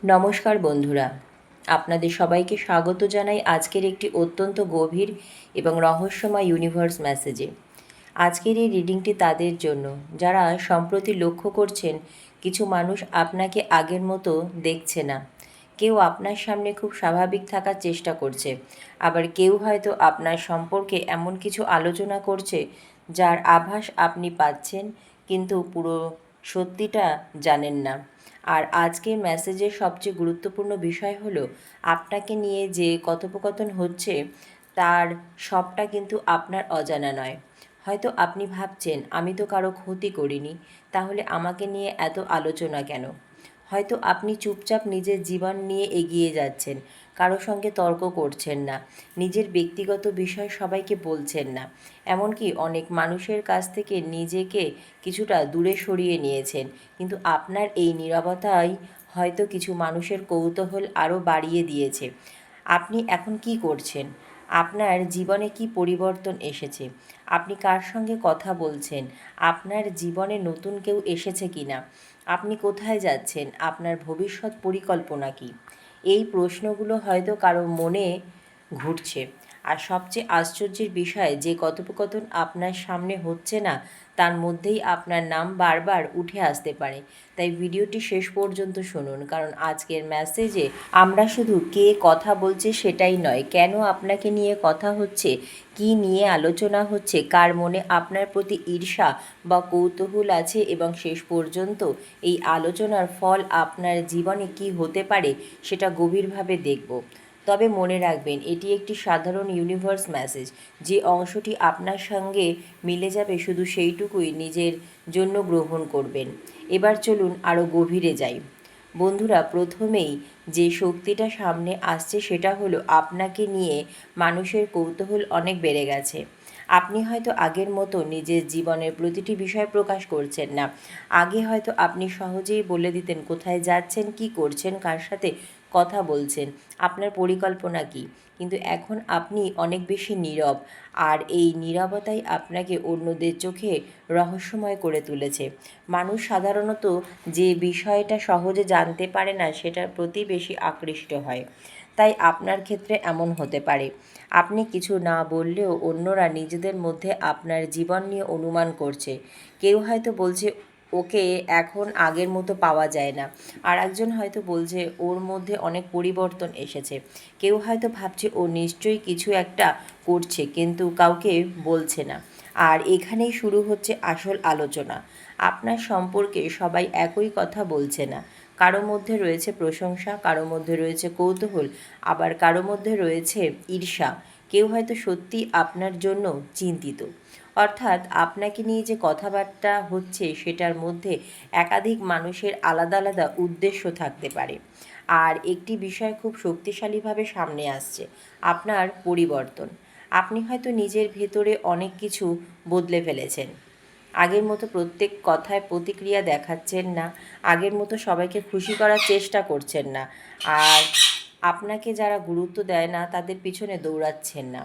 নমস্কার বন্ধুরা, আপনাদের সবাইকে স্বাগত জানাই আজকের একটি অত্যন্ত গভীর এবং রহস্যময় ইউনিভার্স মেসেজে। আজকের এই রিডিংটি তাদের জন্য যারা সম্প্রতি লক্ষ্য করছেন কিছু মানুষ আপনাকে আগের মতো দেখছে না। কেউ আপনার সামনে খুব স্বাভাবিক থাকার চেষ্টা করছে, আবার কেউ হয়তো আপনার সম্পর্কে এমন কিছু আলোচনা করছে যার আভাস আপনি পাচ্ছেন, কিন্তু পুরো সত্যিটা জানেন না। আর আজকের মেসেজের সবচেয়ে গুরুত্বপূর্ণ বিষয় হলো আপনাকে নিয়ে যে কথোপকথন হচ্ছে তার সবটা কিন্তু আপনার অজানা নয়। হয়তো আপনি ভাবছেন, আমি তো কারো ক্ষতি করিনি, তাহলে আমাকে নিয়ে এত আলোচনা কেন? হয়তো আপনি চুপচাপ নিজের জীবন নিয়ে এগিয়ে যাচ্ছেন, কারো সঙ্গে তর্ক করছেন না, নিজের ব্যক্তিগত বিষয় সবাইকে বলছেন না, এমনকি অনেক মানুষের কাছ থেকে নিজেকে কিছুটা দূরে সরিয়ে নিয়েছেন। কিন্তু আপনার এই নীরবতাই হয়তো কিছু মানুষের কৌতূহল আরও বাড়িয়ে দিয়েছে। আপনি এখন কি করছেন? আপনার জীবনে কি পরিবর্তন এসেছে? আপনি কার সঙ্গে কথা বলছেন? আপনার জীবনে নতুন কেউ এসেছে কি না? আপনি কোথায় যাচ্ছেন? আপনার ভবিষ্যৎ পরিকল্পনা কী? এই প্রশ্নগুলো হয়তো কারো মনে ঘুরছে। আর সবচেয়ে আশ্চর্যের বিষয়, যে কথোপকথন আপনার সামনে হচ্ছে না তার মধ্যেই আপনার নাম বারবার উঠে আসতে পারে। তাই ভিডিওটি শেষ পর্যন্ত শুনুন, কারণ আজকের মেসেজে আমরা শুধু কে কথা বলছে সেটাই নয়, কেন আপনাকে নিয়ে কথা হচ্ছে, কী নিয়ে আলোচনা হচ্ছে, কার মনে আপনার প্রতি ঈর্ষা বা কৌতূহল আছে, এবং শেষ পর্যন্ত এই আলোচনার ফল আপনার জীবনে কী হতে পারে সেটা গভীরভাবে দেখব। তবে মনে রাখবেন, এটি একটি সাধারণ ইউনিভার্স মেসেজ। যে অংশটি আপনার সঙ্গে মিলে যাবে শুধু সেইটুকুই নিজের জন্য গ্রহণ করবেন। এবার চলুন আরও গভীরে যাই। বন্ধুরা, প্রথমেই যে শক্তিটা সামনে আসছে সেটা হলো আপনাকে নিয়ে মানুষের কৌতূহল অনেক বেড়ে গেছে। আপনি হয়তো আগের মতো নিজের জীবনের প্রতিটি বিষয় প্রকাশ করছেন না। আগে হয়তো আপনি সহজেই বলে দিতেন কোথায় যাচ্ছেন, কী করছেন, কার সাথে কথা বলছেন, আপনার পরিকল্পনা কী। কিন্তু এখন আপনি অনেক বেশি নীরব, আর এই নীরবতাই আপনাকে অন্যদের চোখে রহস্যময় করে তুলেছে। মানুষ সাধারণত যে বিষয়টা সহজে জানতে পারে না সেটার প্রতি বেশি আকৃষ্ট হয়। তাই আপনার ক্ষেত্রে এমন হতে পারে, আপনি কিছু না বললেও অন্যরা নিজেদের মধ্যে আপনার জীবন নিয়ে অনুমান করছে। কেউ হয়তো বলছে, ওকে এখন আগের মতো পাওয়া যায় না। আর একজন হয়তো বলছে, ওর মধ্যে অনেক পরিবর্তন এসেছে। কেউ হয়তো ভাবছে, ও নিশ্চয়ই কিছু একটা করছে কিন্তু কাউকে বলছে না। আর এখানেই শুরু হচ্ছে আসল আলোচনা। আপনার সম্পর্কে সবাই একই কথা বলছে না। কারো মধ্যে রয়েছে প্রশংসা, কারো মধ্যে রয়েছে কৌতূহল, আবার কারো মধ্যে রয়েছে ঈর্ষা। কেউ হয়তো সত্যি আপনার জন্য চিন্তিত। অর্থাৎ আপনাকে নিয়ে যে কথাবার্তা হচ্ছে সেটার মধ্যে একাধিক মানুষের আলাদা আলাদা উদ্দেশ্য থাকতে পারে। আর একটি বিষয় খুব শক্তিশালীভাবে সামনে আসছে, আপনার পরিবর্তন। আপনি হয়তো নিজের ভেতরে অনেক কিছু বদলে ফেলেছেন। আগের মতো প্রত্যেক কথায় প্রতিক্রিয়া দেখাচ্ছেন না, আগের মতো সবাইকে খুশি করার চেষ্টা করছেন না, আর আপনাকে যারা গুরুত্ব দেয় না তাদের পিছনে দৌড়াচ্ছেন না।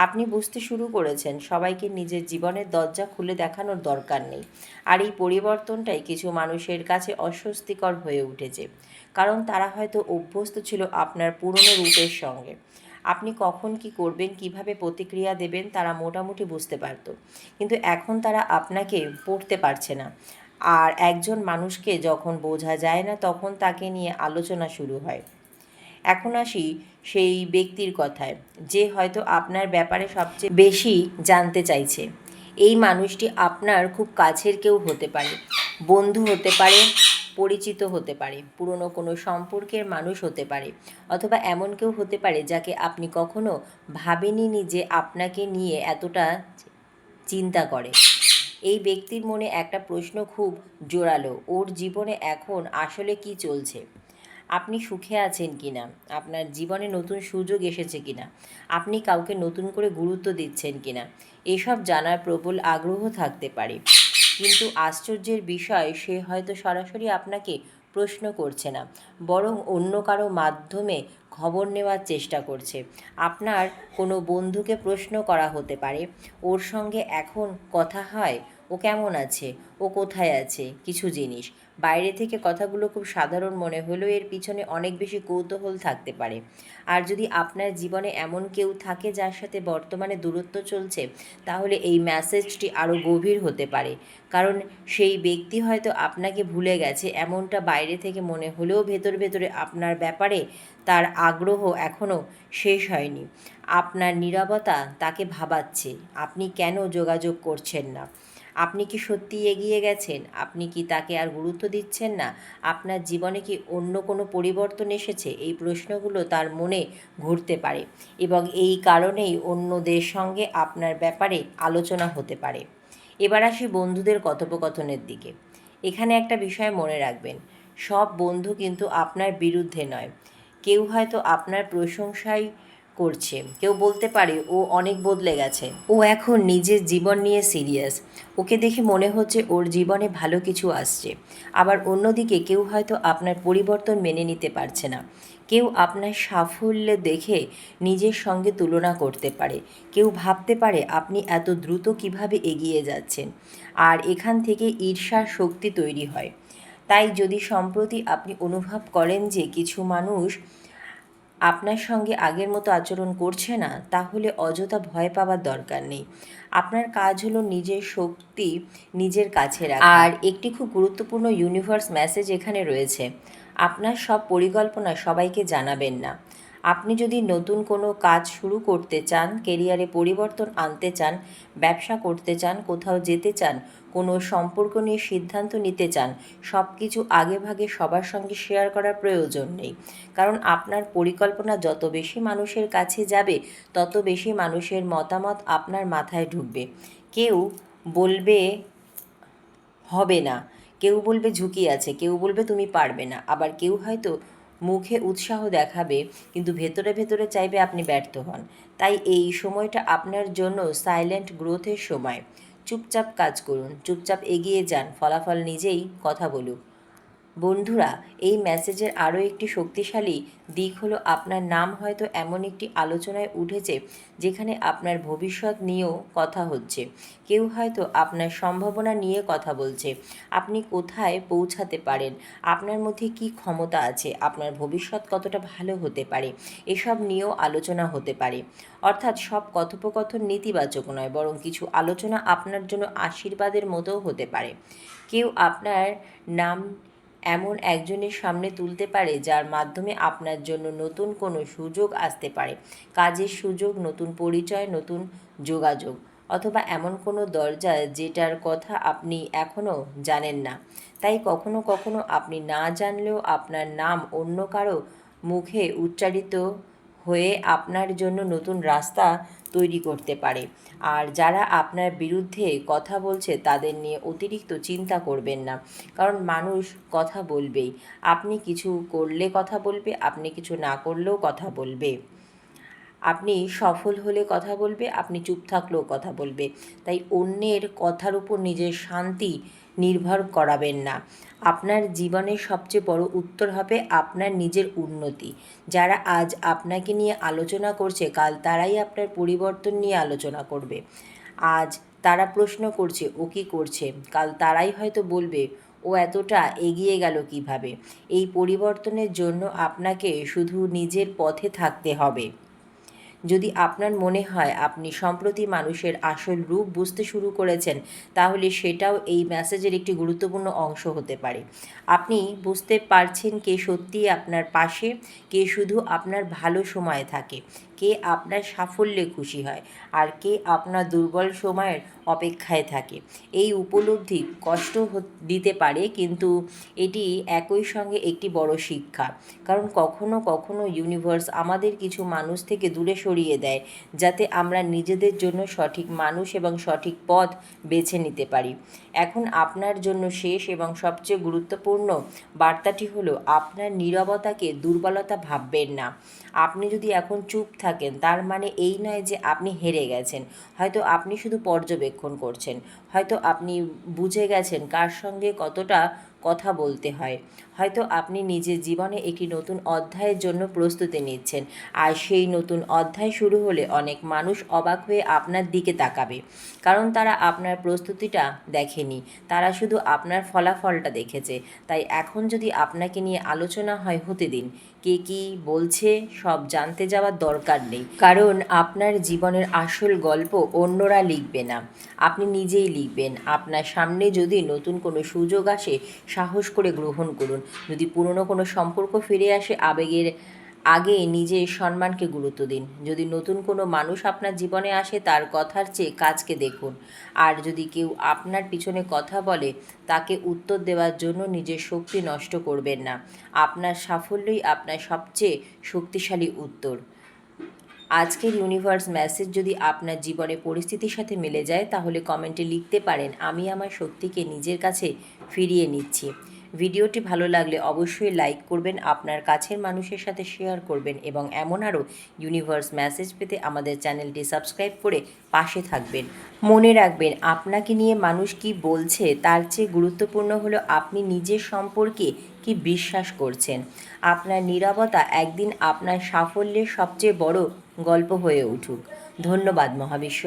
আপনি বুঝতে শুরু করেছেন সবাইকে নিজের জীবনের দরজা খুলে দেখানোর দরকার নেই। আর এই পরিবর্তনটাই কিছু মানুষের কাছে অস্বস্তিকর হয়ে উঠেছে, কারণ তারা হয়তো অভ্যস্ত ছিল আপনার পুরনো রূপের সঙ্গে। আপনি কখন কি করবেন, কিভাবে প্রতিক্রিয়া দেবেন তারা মোটামুটি বুঝতে পারত, কিন্তু এখন তারা আপনাকে পড়তে পারছে না। আর একজন মানুষকে যখন বোঝা যায় না তখন তাকে নিয়ে আলোচনা শুরু হয়। এখন আসি সেই ব্যক্তির কথায়, যে হয়তো আপনার ব্যাপারে সবচেয়ে বেশি জানতে চাইছে। এই মানুষটি আপনার খুব কাছের কেউ হতে পারে, বন্ধু হতে পারে, পরিচিত হতে পারে, পুরনো কোনো সম্পর্কের মানুষ হতে পারে, অথবা এমন কেউ হতে পারে যাকে আপনি কখনো ভাবেননি যে আপনাকে নিয়ে এতটা চিন্তা করে। এই ব্যক্তির মনে একটা প্রশ্ন খুব জোরালো, ওর জীবনে এখন আসলে কি চলছে। আপনি সুখে আছেন কি না, আপনার জীবনে নতুন সুযোগ এসেছে কি না, আপনি কাউকে নতুন করে গুরুত্ব দিচ্ছেন কি না, এসব জানার প্রবল আগ্রহ থাকতে পারে। কিন্তু আশ্চর্যের বিষয়, সে হয়তো সরাসরি আপনাকে প্রশ্ন করছে না, বরং অন্য কারো মাধ্যমে খবর নেওয়ার চেষ্টা করছে। আপনার কোনো বন্ধুকে প্রশ্ন করা হতে পারে, ওর সঙ্গে এখন কথা হয়, ও কেমন আছে, ও কোথায় আছে, কিছু জিনিস। বাইরে থেকে কথাগুলো খুব সাধারণ মনে হলেও এর পিছনে অনেক বেশি কৌতূহল থাকতে পারে। আর যদি আপনার জীবনে এমন কেউ থাকে যার সাথে বর্তমানে দূরত্ব চলছে, তাহলে এই মেসেজটি আরও গভীর হতে পারে। কারণ সেই ব্যক্তি হয়তো আপনাকে ভুলে গেছে এমনটা বাইরে থেকে মনে হলেও ভেতর ভেতরে আপনার ব্যাপারে তার আগ্রহ এখনও শেষ হয়নি। আপনার নীরবতা তাকে ভাবাচ্ছে আপনি কেন যোগাযোগ করছেন না। আপনি কি সত্যিই এগিয়ে গেছেন? আপনি কি তাকে আর গুরুত্ব দিচ্ছেন না? আপনার জীবনে কি অন্য কোনো পরিবর্তন এসেছে? এই প্রশ্নগুলো তার মনে ঘুরতে পারে এবং এই কারণেই অন্যদের সঙ্গে আপনার ব্যাপারে আলোচনা হতে পারে। এবার আসি বন্ধুদের কথোপকথনের দিকে। এখানে একটা বিষয় মনে রাখবেন, সব বন্ধু কিন্তু আপনার বিরুদ্ধে নয়। কেউ হয়তো আপনার প্রশংসাই করছে, কেউ বলতে পারে ও অনেক বদলে গেছে, ও এখন নিজের জীবন নিয়ে সিরিয়াস, ওকে দেখে মনে হচ্ছে ওর জীবনে ভালো কিছু আসছে। আবার অন্যদিকে কেউ হয়তো আপনার পরিবর্তন মেনে নিতে পারছে না। কেউ আপনার সাফল্য দেখে নিজের সঙ্গে তুলনা করতে পারে, কেউ ভাবতে পারে আপনি এত দ্রুত কিভাবে এগিয়ে যাচ্ছেন। আর এখান থেকে ঈর্ষার শক্তি তৈরি হয়। তাই যদি সম্প্রতি আপনি অনুভব করেন যে কিছু মানুষ আপনার সঙ্গে আগের মতো আচরণ করছে না, তাহলে অযথা ভয় পাওয়ার দরকার নেই। আপনার কাজ হলো নিজের শক্তি নিজের কাছে রাখা। আর একটি খুব গুরুত্বপূর্ণ ইউনিভার্স মেসেজ এখানে রয়েছে, আপনার সব পরিকল্পনা সবাইকে জানাবেন না। আপনি যদি নতুন কোনো কাজ শুরু করতে চান, কেরিয়ারে পরিবর্তন আনতে চান, ব্যবসা করতে চান, কোথাও যেতে চান, কোনো সম্পর্ক নিয়ে সিদ্ধান্ত নিতে চান, সব কিছু আগেভাগে সবার সঙ্গে শেয়ার করার প্রয়োজন নেই। কারণ আপনার পরিকল্পনা যত বেশি মানুষের কাছে যাবে, তত বেশি মানুষের মতামত আপনার মাথায় ঢুকবে। কেউ বলবে হবে না, কেউ বলবে ঝুঁকি আছে, কেউ বলবে তুমি পারবে না, আবার কেউ হয়তো মুখে উৎসাহ দেখাবে কিন্তু ভেতরে ভেতরে চাইবে আপনি ব্যর্থ হন। তাই এই সময়টা আপনার জন্য সাইলেন্ট গ্রোথের সময়। চুপচাপ কাজ করুন, চুপচাপ এগিয়ে যান, ফলাফল নিজেই কথা বলুক। বন্ধুরা, এই মেসেজের আরও একটি শক্তিশালী দিক হলো আপনার নাম হয়তো এমন একটি আলোচনায় উঠেছে যেখানে আপনার ভবিষ্যৎ নিয়েও কথা হচ্ছে। কেউ হয়তো আপনার সম্ভাবনা নিয়ে কথা বলছে, আপনি কোথায় পৌঁছাতে পারেন, আপনার মধ্যে কী ক্ষমতা আছে, আপনার ভবিষ্যৎ কতটা ভালো হতে পারে, এসব নিয়েও আলোচনা হতে পারে। অর্থাৎ সব কথোপকথন নেতিবাচক নয়, বরং কিছু আলোচনা আপনার জন্য আশীর্বাদের মতোও হতে পারে। কেউ আপনার নাম এমন একজনের সামনে তুলতে পারে যার মাধ্যমে আপনার জন্য নতুন কোনো সুযোগ আসতে পারে, কাজের সুযোগ, নতুন পরিচয়, নতুন যোগাযোগ, অথবা এমন কোনো দরজা যেটার কথা আপনি এখনও জানেন না। তাই কখনো কখনো আপনি না জানলেও আপনার নাম অন্য কারো মুখে উচ্চারিত হয়ে আপনার জন্য নতুন রাস্তা তৈরি করতে পারে। আর যারা আপনার বিরুদ্ধে কথা বলছে তাদের নিয়ে অতিরিক্ত চিন্তা করবেন না, কারণ মানুষ কথা বলবেই। আপনি কিছু করলে কথা বলবে, আপনি কিছু না করলেও কথা বলবে। আপনি সফল হলে কথা বলবে, আপনি চুপ থাকলেও কথা বলবে। তাই অন্যের কথার উপর নিজের শান্তি নির্ভর করাবেন না। আপনার জীবনের সবচেয়ে বড় উত্তর হবে আপনার নিজের উন্নতি। যারা আজ আপনাকে নিয়ে আলোচনা করছে, কাল তারাই আপনার পরিবর্তন নিয়ে আলোচনা করবে। আজ তারা প্রশ্ন করছে ও কী করছে, কাল তারাই হয়তো বলবে ও এতটা এগিয়ে গেল কিভাবে। এই পরিবর্তনের জন্য আপনাকে শুধু নিজের পথে থাকতে হবে। যদি আপনার মনে হয় আপনি সম্প্রতি মানুষের আসল রূপ বুঝতে শুরু করেছেন, তাহলে সেটাও এই মেসেজের একটি গুরুত্বপূর্ণ অংশ হতে পারে। আপনি বুঝতে পারছেন কে সত্যিই আপনার পাশে, কে শুধু আপনার ভালো সময়ে থাকে, কে আপনার সাফল্যে খুশি হয়, আর কে আপনার দুর্বল সময়ের অপেক্ষায় থাকে। এই উপলব্ধি কষ্ট দিতে পারে, কিন্তু এটি একই সঙ্গে একটি বড় শিক্ষা। কারণ কখনো কখনো ইউনিভার্স আমাদের কিছু মানুষ থেকে দূরে সরিয়ে দেয়, যাতে আমরা নিজেদের জন্য সঠিক মানুষ এবং সঠিক পথ বেছে নিতে পারি। এখন আপনার জন্য শেষ এবং সবচেয়ে গুরুত্বপূর্ণ বার্তাটি হলো, আপনার নীরবতাকে দুর্বলতা ভাববেন না। আপনি যদি এখন চুপ থাকেন, তার মানে এই নয় যে আপনি হেরে গেছেন। হয়তো আপনি শুধু পর্যবেক্ষণ করছেন, হয়তো আপনি বুঝে গেছেন কার সঙ্গে কতটা কথা বলতে হয়। হয়তো আপনি নিজের জীবনে একটি নতুন অধ্যায়ের জন্য প্রস্তুতি নিচ্ছেন, আর সেই নতুন অধ্যায় শুরু হলে অনেক মানুষ অবাক হয়ে আপনার দিকে তাকাবে, কারণ তারা আপনার প্রস্তুতিটা দেখেনি, তারা শুধু আপনার ফলাফলটা দেখেছে। তাই এখন যদি আপনাকে নিয়ে আলোচনা হয়, হতে দিন। কে কী বলছে সব জানতে যাওয়ার দরকার নেই, কারণ আপনার জীবনের আসল গল্প অন্যরা লিখবে না, আপনি নিজেই লিখবেন। আপনার সামনে যদি নতুন কোনো সুযোগ আসে, সাহস করে গ্রহণ করুন। যদি পুরনো কোনো সম্পর্ক ফিরে আসে, আবেগের আগে নিজের সম্মানকে গুরুত্ব দিন। যদি নতুন কোনো মানুষ আপনার জীবনে আসে, তার কথার চেয়ে কাজকে দেখুন। আর যদি কেউ আপনার পিছনে কথা বলে, তাকে উত্তর দেওয়ার জন্য নিজের শক্তি নষ্ট করবেন না। আপনার সাফল্যই আপনার সবচেয়ে শক্তিশালী উত্তর। আজকের ইউনিভার্স মেসেজ যদি আপনার জীবনে পরিস্থিতির সাথে মিলে যায়, তাহলে কমেন্টে লিখতে পারেন, আমি আমার শক্তিকে নিজের কাছে ফিরিয়ে নিচ্ছি। ভিডিওটি ভালো লাগলে অবশ্যই লাইক করবেন, আপনার কাছের মানুষের সাথে শেয়ার করবেন, এবং এমন আরও ইউনিভার্স মেসেজ পেতে আমাদের চ্যানেলটি সাবস্ক্রাইব করে পাশে থাকবেন। মনে রাখবেন, আপনাকে নিয়ে মানুষ কি বলছে তার চেয়ে গুরুত্বপূর্ণ হলো আপনি নিজের সম্পর্কে কি বিশ্বাস করছেন। আপনার নীরবতা একদিন আপনার সাফল্যের সবচেয়ে বড় গল্প হয়ে উঠুক। ধন্যবাদ মহাবিশ্ব।